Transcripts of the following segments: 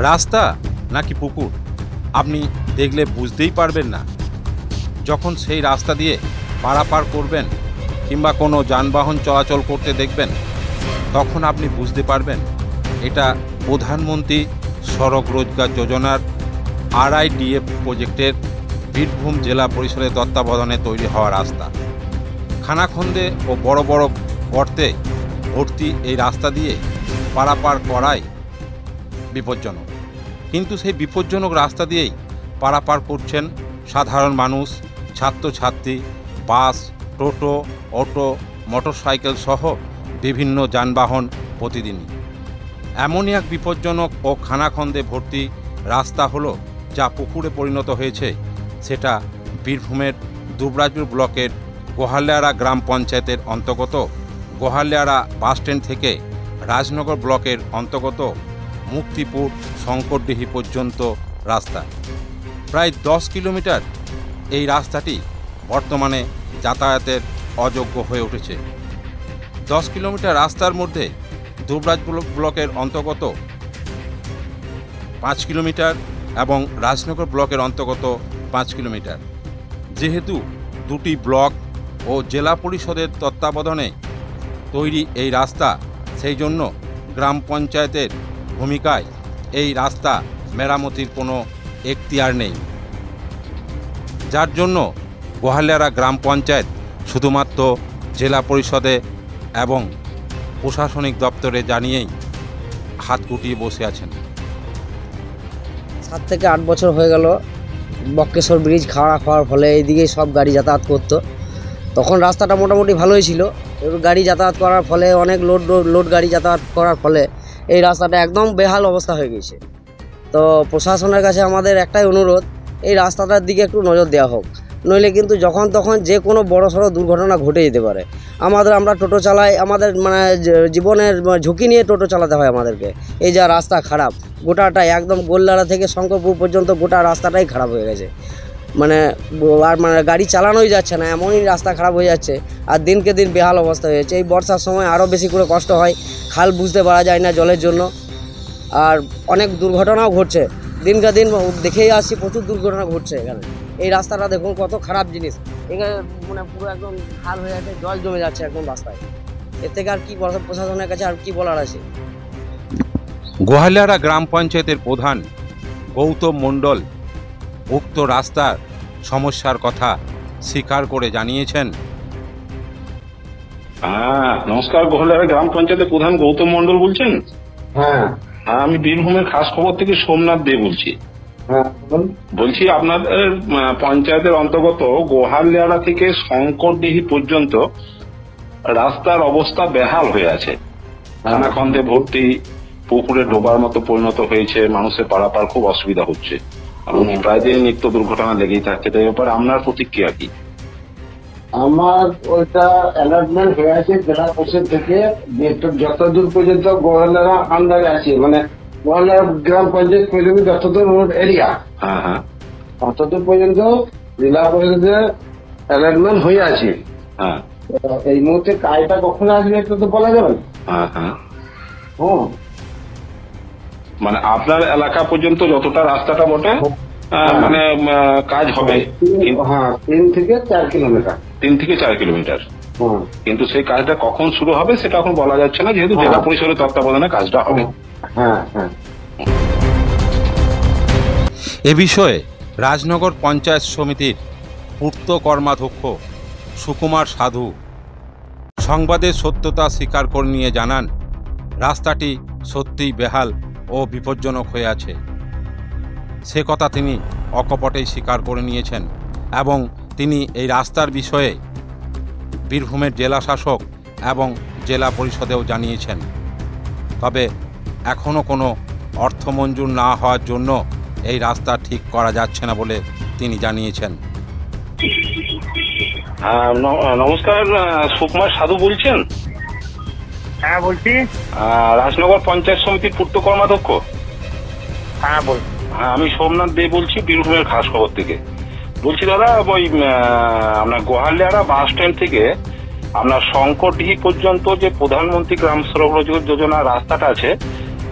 রাস্তা নাকি পুকুর আপনি দেখলে বুঝতেই পারবেন না। যখন সেই রাস্তা দিয়ে পারাপার করবেন কিংবা কোনো যানবাহন চলাচল করতে দেখবেন, তখন আপনি বুঝতে পারবেন এটা প্রধানমন্ত্রী সড়ক রোজগার যোজনার RIDF প্রজেক্টের বীরভূম জেলা পরিষদের তত্ত্বাবধানে তৈরি হওয়া রাস্তা। খানাখন্দে ও বড় বড় গর্তে ভর্তি এই রাস্তা দিয়ে পারাপার করাই বিপজ্জনক। কিন্তু সেই বিপজ্জনক রাস্তা দিয়েই পারাপার করছেন সাধারণ মানুষ, ছাত্রছাত্রী, বাস, টোটো, অটো, মোটরসাইকেল সহ বিভিন্ন যানবাহন প্রতিদিনই। এমনই এক বিপজ্জনক ও খানাখন্দে ভর্তি রাস্তা হলো যা পুকুরে পরিণত হয়েছে, সেটা বীরভূমের দুবরাজপুর ব্লকের গোহালিয়াড়া গ্রাম পঞ্চায়েতের অন্তর্গত গোহালিয়াড়া বাসস্ট্যান্ড থেকে রাজনগর ব্লকের অন্তর্গত মুক্তিপুর শঙ্করডিহি পর্যন্ত রাস্তা। প্রায় 10 কিলোমিটার এই রাস্তাটি বর্তমানে যাতায়াতের অযোগ্য হয়ে উঠেছে। 10 কিলোমিটার রাস্তার মধ্যে দুবরাজপুর ব্লকের অন্তর্গত 5 কিলোমিটার এবং রাজনগর ব্লকের অন্তর্গত 5 কিলোমিটার। যেহেতু দুটি ব্লক ও জেলা পরিষদের তত্ত্বাবধানে তৈরি এই রাস্তা, সেই জন্য গ্রাম পঞ্চায়েতের ভূমিকায় এই রাস্তা মেরামতির কোনো এখতিয়ার নেই, যার জন্য গোহালিয়াড়া গ্রাম পঞ্চায়েত শুধুমাত্র জেলা পরিষদে এবং প্রশাসনিক দপ্তরে জানিয়েই হাত গুটিয়ে বসে আছেন। 7 থেকে 8 বছর হয়ে গেল বক্রেশ্বর ব্রিজ খাওয়ার ফলে এইদিকে সব গাড়ি যাতায়াত করতো। তখন রাস্তাটা মোটামুটি ভালোই ছিল, এবার গাড়ি যাতায়াত করার ফলে অনেক লোড গাড়ি যাতায়াত করার ফলে এই রাস্তাটা একদম বেহাল অবস্থা হয়ে গেছে। তো প্রশাসনের কাছে আমাদের একটাই অনুরোধ, এই রাস্তাটার দিকে একটু নজর দেওয়া হোক, নইলে কিন্তু যখন তখন যে কোনো বড়সড় দুর্ঘটনা ঘটে যেতে পারে। আমরা টোটো চালাই, আমাদের জীবনের ঝুঁকি নিয়ে টোটো চালাতে হয় আমাদেরকে। এই যা রাস্তা খারাপ, গোটাটাই একদম গোল্লারা থেকে শঙ্করপুর পর্যন্ত গোটা রাস্তাটাই খারাপ হয়ে গেছে। আর গাড়ি চালানোই যাচ্ছে না, এমনই রাস্তা খারাপ হয়ে যাচ্ছে। আর দিনকে দিন বেহাল অবস্থা হয়ে যাচ্ছে। এই বর্ষার সময় আরও বেশি করে কষ্ট হয়, খাল বুঝতে পারা যায় না জলের জন্য, আর অনেক দুর্ঘটনাও ঘটছে। দিনকে দিন দেখেই আসছি প্রচুর দুর্ঘটনা ঘটছে এখানে। এই রাস্তাটা দেখুন কত খারাপ জিনিস, এখানে পুরো একদম খাল হয়ে যাচ্ছে, জল জমে যাচ্ছে একদম রাস্তায়। এর থেকে আর কি প্রশাসনের কাছে আর কি বলার আছে। গোহালিয়াড়া গ্রাম পঞ্চায়েতের প্রধান গৌতম মণ্ডল উক্ত রাস্তার সমস্যার কথা স্বীকার করে জানিয়েছেন। নমস্কার, গোহালিয়াড়া গ্রাম পঞ্চায়েতের প্রধান গৌতম মণ্ডল বলছেন? হ্যাঁ, আমি বীরভূমের খাস খবর থেকে সোমনাথ দে বলছি। বলছি আপনাদের পঞ্চায়েতের অন্তর্গত গোহালিয়াড়া থেকে শঙ্করডিহি পর্যন্ত রাস্তার অবস্থা বেহাল হয়ে আছে। খানাখন্দে ভর্তি, পুকুরে ডোবার মতো পরিণত হয়েছে, মানুষের পারাপার খুব অসুবিধা হচ্ছে এবং প্রায় দিন নিত্য দুর্ঘটনা লেগেই থাকছে। তাই ব্যাপারে আপনার প্রতিক্রিয়া কি? আমার ওইটা অ্যালার্টমেন্ট হয়ে আছে জেলা পরিষদ থেকে, যতদূর পর্যন্ত গোহালিয়াড়া আন্ডারে আছে, গোহালিয়াড়া গ্রাম পঞ্চায়েত পর্যন্ত যতদূর রোড এরিয়া, ততদূর পর্যন্ত জেলা পরিষদের অ্যালার্টমেন্ট হয়ে আছে। এই মুহূর্তে কাজটা কখন আসবে এটা তো বলা যাবে না। মানে আপনার এলাকা পর্যন্ত যতটা রাস্তাটা বটে কাজ হবে 3 থেকে 4 কিলোমিটার। 3 থেকে 4 কিলোমিটার, কিন্তু সেই কাজটা কখন শুরু হবে সেটা এখন বলা যাচ্ছে না, যেহেতু জেলা পরিষদের তত্ত্বাবধানে কাজটা হবে। এ বিষয়ে রাজনগর পঞ্চায়েত সমিতির পূর্ত কর্মাধ্যক্ষ সুকুমার সাধু সংবাদের সত্যতা স্বীকার করে নিয়ে জানান, রাস্তাটি সত্যিই বেহাল ও বিপজ্জনক হয়ে আছে। সে কথা তিনি অকপটেই স্বীকার করে নিয়েছেন এবং তিনি এই রাস্তার বিষয়ে বীরভূমের জেলা শাসক এবং জেলা পরিষদেও জানিয়েছেন। তবে এখনও কোনো অর্থ মঞ্জুর না হওয়ার জন্য এই রাস্তা ঠিক করা যাচ্ছে না বলে তিনি জানিয়েছেন। নমস্কার, সুকুমার সাধু বলছেন? হ্যাঁ বলছি। রাজনগর পঞ্চায়েত সমিতির পূর্ত কর্মাধ্যক্ষ? হ্যাঁ বল। আমি সোমনাথ দে বলছি বীরভূমের খাস খবর থেকে। বলছি দাদা, ওই আপনার গোহালিয়াড়া বাস স্ট্যান্ড থেকে আপনার শঙ্করডিহি পর্যন্ত যে প্রধানমন্ত্রী গ্রাম সড়ক রোজগার যোজনা রাস্তাটা আছে,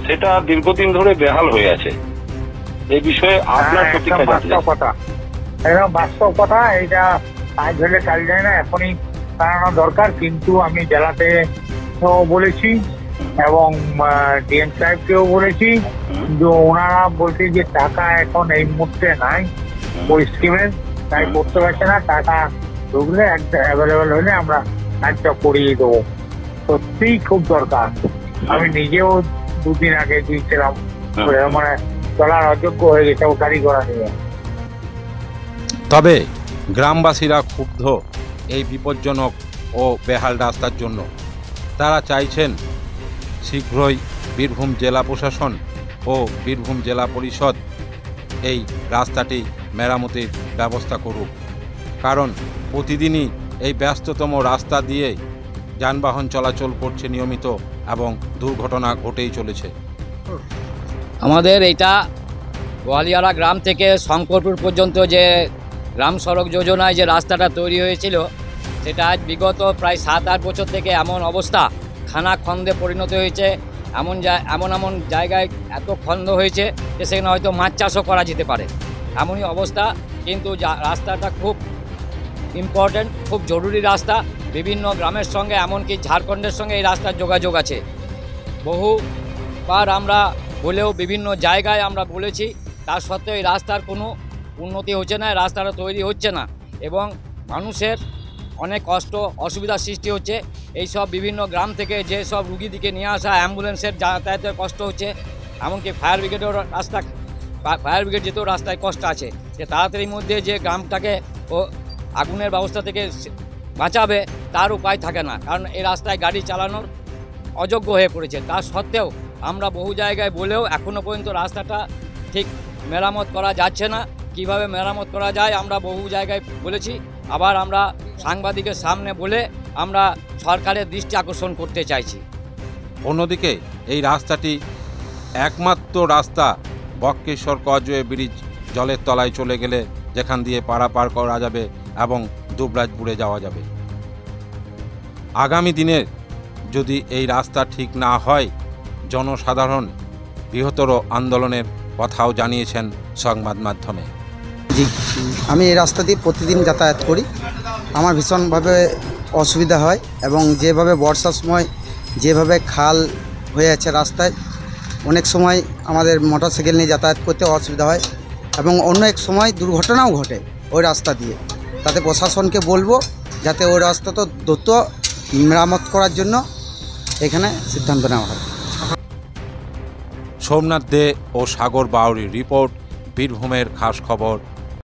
সেটা দীর্ঘদিন ধরে বেহাল হয়ে আছে। এই বিষয়ে আপনার হ্যাঁ, একদম প্রতিক্রিয়া জানতে বাস্তব চাই। কথা, একদম বাস্তব কথা। এইটা কাজ হলে কাজ যায় না, এখনই বানানো দরকার। কিন্তু আমি জেলাতে তো বলেছি এবং ডিএম সাহেবকেও বলেছি, কিন্তু ওনারা বলছে যে টাকা এখন এই মুহূর্তে নাই ওই স্কিমের, তাই করতে পারছে না। টাকা ঢুকলে একটা অ্যাভেলেবেল হলে আমরা কাজটা করিয়ে দেবো। সত্যিই খুব দরকার। আমি নিজেও দুদিন আগে দিয়েছিলাম, মানে চলার অযোগ্য হয়ে গেছে ও গাড়ি ঘোড়া নিয়ে। তবে গ্রামবাসীরা ক্ষুব্ধ এই বিপজ্জনক ও বেহাল রাস্তার জন্য। তারা চাইছেন শীঘ্রই বীরভূম জেলা প্রশাসন ও বীরভূম জেলা পরিষদ এই রাস্তাটি মেরামতির ব্যবস্থা করুক, কারণ প্রতিদিনই এই ব্যস্ততম রাস্তা দিয়ে যানবাহন চলাচল করছে নিয়মিত এবং দুর্ঘটনা ঘটেই চলেছে। আমাদের এটা গোয়ালিয়ারা গ্রাম থেকে শঙ্করপুর পর্যন্ত যে গ্রাম সড়ক যোজনায় যে রাস্তাটা তৈরি হয়েছিল, সেটা আজ বিগত প্রায় 7-8 বছর থেকে এমন অবস্থা, খানাখন্দে পরিণত হয়েছে। এমন জায়গায় এত খন্দ হয়েছে যে সেখানে হয়তো মাছ চাষও করা যেতে পারে, এমনই অবস্থা। কিন্তু রাস্তাটা খুব ইম্পর্ট্যান্ট, খুব জরুরি রাস্তা। বিভিন্ন গ্রামের সঙ্গে, এমনকি ঝাড়খণ্ডের সঙ্গে এই রাস্তার যোগাযোগ আছে। বহুবার আমরা বলেও বিভিন্ন জায়গায় আমরা বলেছি, তার সত্ত্বেও এই রাস্তার কোনো উন্নতি হচ্ছে না, রাস্তাটা তৈরি হচ্ছে না এবং মানুষের অনেক কষ্ট অসুবিধার সৃষ্টি হচ্ছে। এই সব বিভিন্ন গ্রাম থেকে যে সব রুগীদিকে নিয়ে আসা, অ্যাম্বুলেন্সের যাতায়াতের কষ্ট হচ্ছে, এমনকি ফায়ার ব্রিগেড যেতেও রাস্তায় কষ্ট আছে। যে তাড়াতাড়ির মধ্যে যে গ্রামটাকে ও আগুনের ব্যবস্থা থেকে বাঁচাবে তার উপায় থাকে না, কারণ এই রাস্তায় গাড়ি চালানোর অযোগ্য হয়ে পড়েছে। তার সত্ত্বেও আমরা বহু জায়গায় বলেও এখনও পর্যন্ত রাস্তাটা ঠিক মেরামত করা যাচ্ছে না। কিভাবে মেরামত করা যায় আমরা বহু জায়গায় বলেছি, আবার আমরা সাংবাদিকের সামনে বলে আমরা সরকারের দৃষ্টি আকর্ষণ করতে চাইছি। অন্যদিকে এই রাস্তাটি একমাত্র রাস্তা বক্রেশ্বর কজওয়ে ব্রিজ জলের তলায় চলে গেলে যেখান দিয়ে পারাপার করা যাবে এবং দুবরাজপুরে যাওয়া যাবে। আগামী দিনের যদি এই রাস্তা ঠিক না হয়, জনসাধারণ বৃহত্তর আন্দোলনের কথাও জানিয়েছেন সংবাদ মাধ্যমে। জি, আমি এই রাস্তা দিয়ে প্রতিদিন যাতায়াত করি। আমার ভীষণভাবে অসুবিধা হয় এবং যেভাবে বর্ষার সময় যেভাবে খাল হয়ে আছে রাস্তায়, অনেক সময় আমাদের মোটরসাইকেল নিয়ে যাতায়াত করতে অসুবিধা হয় এবং অন্য এক সময় দুর্ঘটনাও ঘটে ওই রাস্তা দিয়ে। তাতে প্রশাসনকে বলবো যাতে ওই রাস্তা তো দ্রুত মেরামত করার জন্য এখানে সিদ্ধান্ত নেওয়া হয়। সোমনাথ দে ও সাগর বাউরির রিপোর্ট, বীরভূমের খাস খবর।